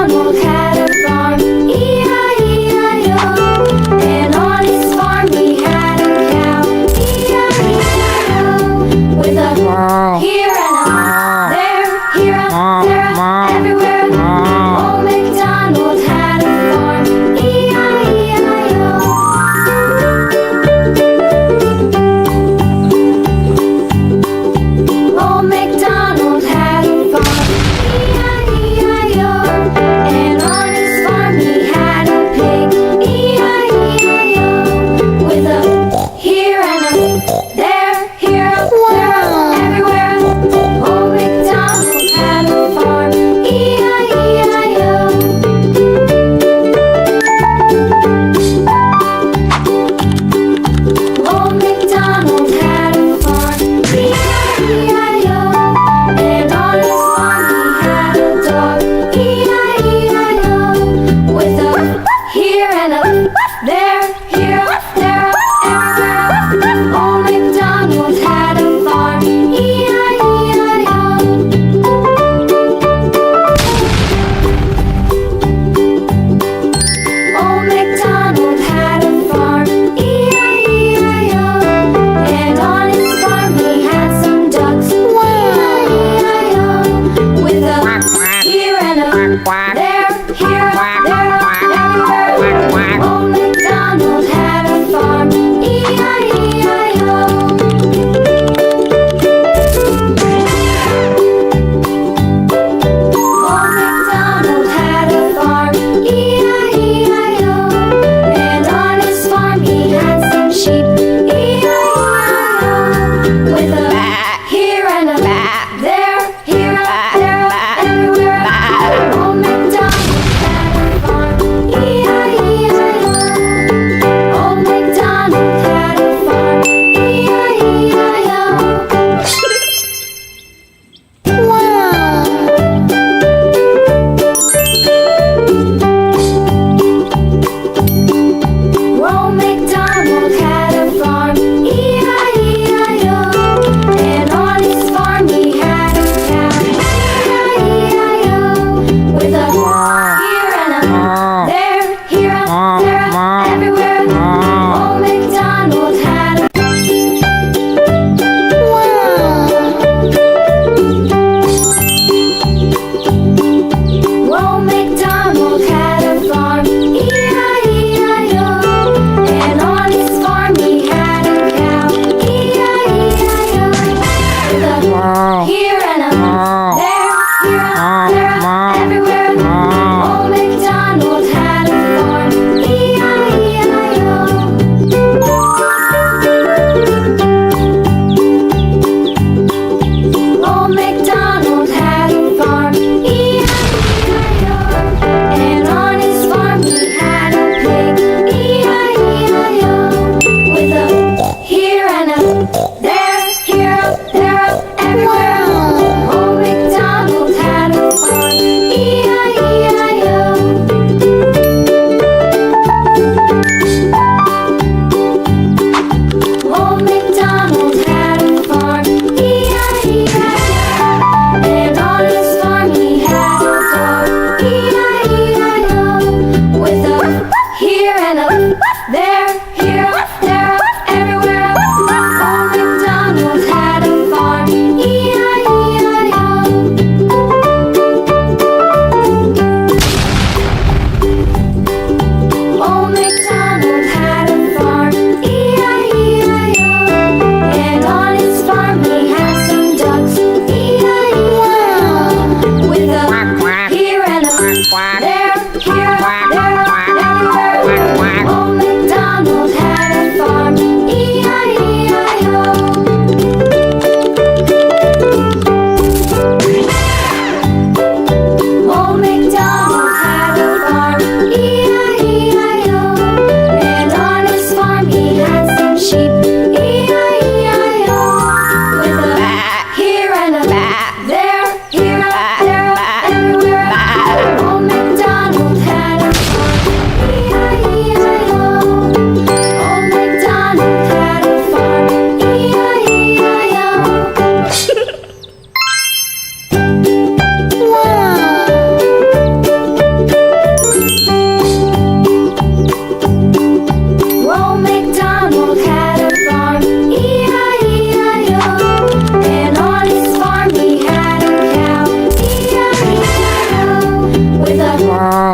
MacDonald had a farm, E-I-E-I-O. And on his farm he had a cow, E-I-E-I-O. With a here and a there, here and there, everywhere. Old MacDonald had a farm, E-I-E-I-O. Old MacDonald had a farm, E-I-E-I-O. And on his farm he had a pig, E-I-E-I-O. With a here and a there, here, there, everywhere. Old MacDonald had a farm, E-I-E-I-O. Old MacDonald had a farm, E-I-E-I-O. And on his farm he had a dog, E-I-E-I-O. With a here and a there, here, there, everywhere. Old MacDonald had a farm, E-I-E-I-O. Old MacDonald had a farm, E-I-E-I-O. And on his farm he had some ducks, E-I-E-I-O. With a here and a there, here, there, everywhere. Old MacDonald had a farm, E-I-E-I-O. Old MacDonald had a farm, E-I-E-I-O. And on his farm he had some sheep, E-I-E-I-O. With a here and a there, here, there, everywhere. Old MacDonald had a farm, E-I-E-I-O. Old MacDonald had a farm, E-I-E-I-O. Old MacDonald had a farm, E-I-E-I-O. And on his farm he had a cow, E-I-E-I-O. With a here and a there, here, there, everywhere. Old MacDonald had a Old MacDonald had a farm, E-I-E-I-O. And on his farm he had a cow, E-I-E-I-O. With a here and a there, here, there, everywhere. Old MacDonald had a farm, E-I-E-I-O. Old MacDonald had a farm, E-I-E-I-O.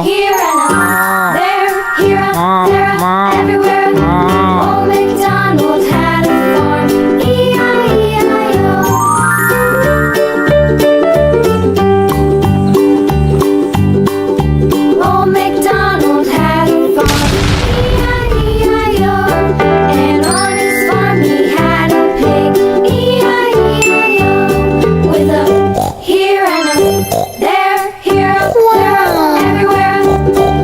here and there, here, there, everywhere. Old MacDonald had a farm, E-I-E-I-O. Old MacDonald had a farm, E-I-E-I-O. And on his farm he had a pig, E-I-E-I-O. With a here and a there, here, there, everywhere.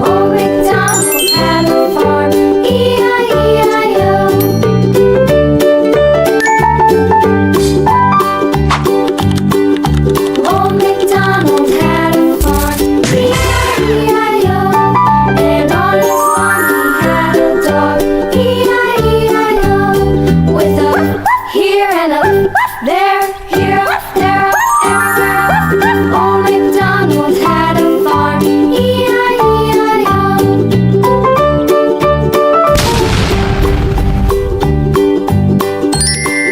Old MacDonald had a farm, E-I-E-I-O. Old MacDonald had a farm, E-I-E-I-O. And on his farm he had a dog, E-I-E-I-O. With a here and a there, here, there, everywhere. Old MacDonald had a farm, E-I-E-I-O.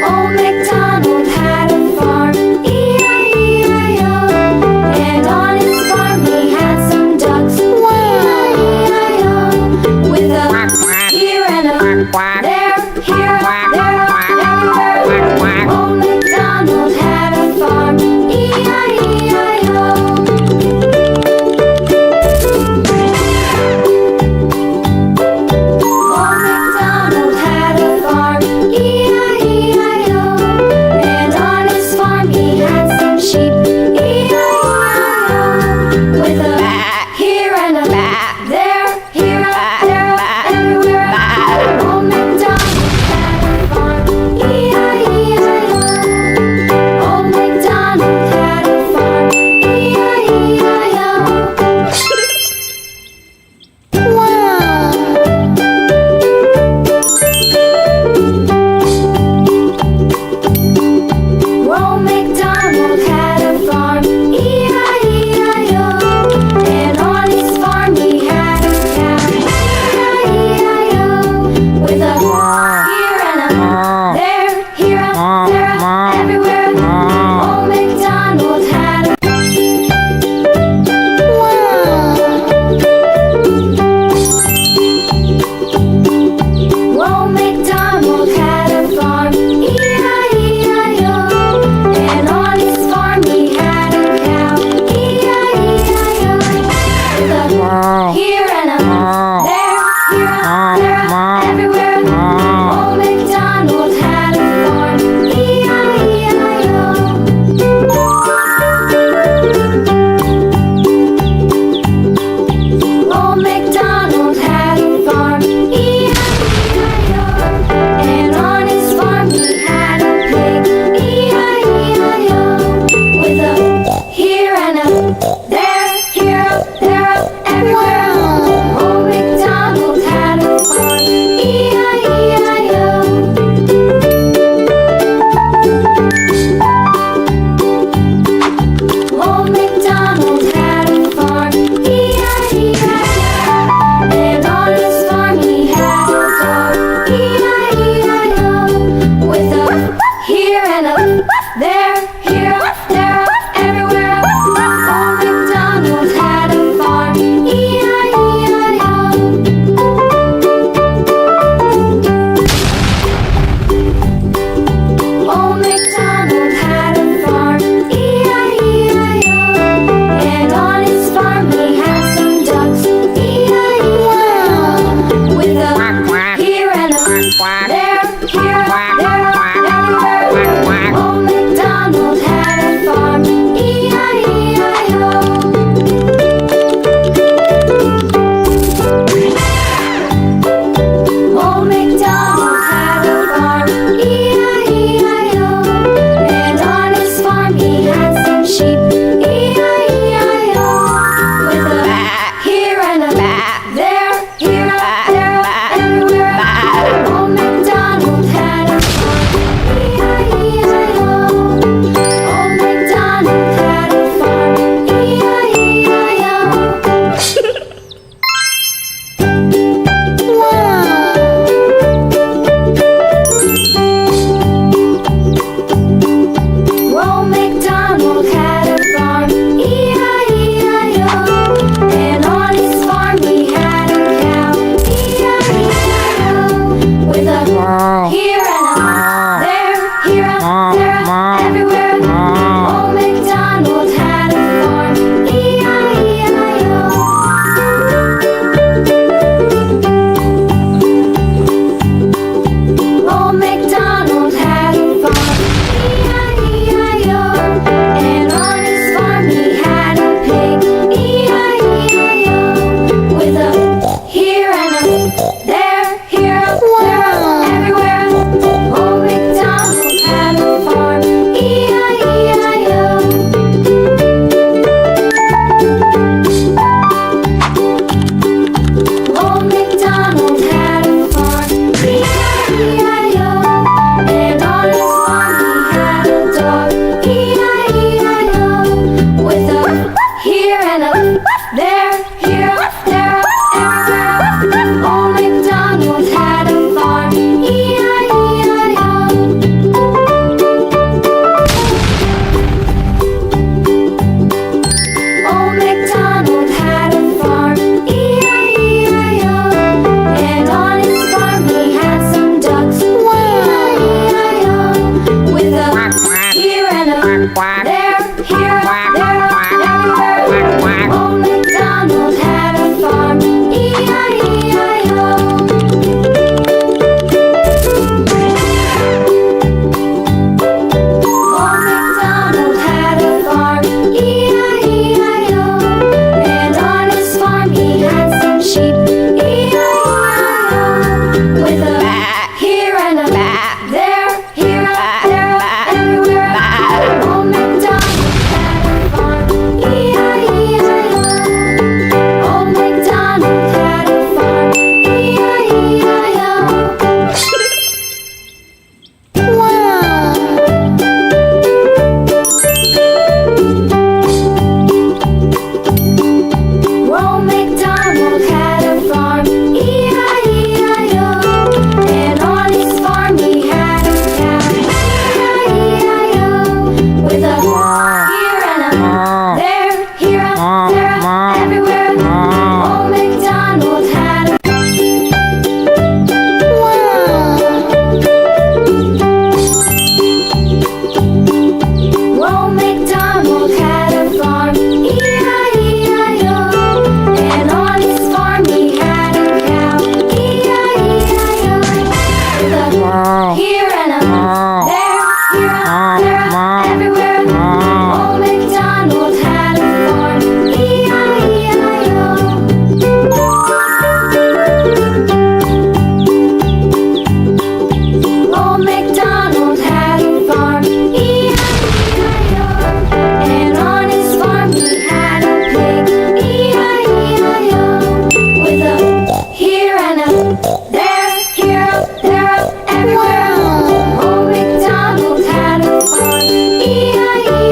Old MacDonald had a farm, E-I-E-I-O. And on his farm he had some ducks, E-I-E-I-O. With a here and a there, here, there, everywhere. Old MacDonald had a farm, E-I-E-I-O. Old MacDonald had a farm, E-I-E-I-O. And on his farm he had some sheep, E-I-E-I-O. With a here and a there, here, there, everywhere. Old MacDonald had a farm, E-I-E-I-O. Old MacDonald had a farm, E-I-E-I-O. Old MacDonald had a farm, E-I-E-I-O. And on his farm he had a cow, E-I-E-I-O. With a here and a there, here, there, everywhere. Old MacDonald had a Old MacDonald had a farm, E-I-E-I-O. And on his farm he had a cow, E-I-E-I-O. With a here and a there, here, there, everywhere. Old MacDonald had a farm, E-I-E-I-O. Old MacDonald had a farm, E-I-E-I-O. And on his farm he had a pig, E-I-E-I-O. With a here and a there, here, there, everywhere. There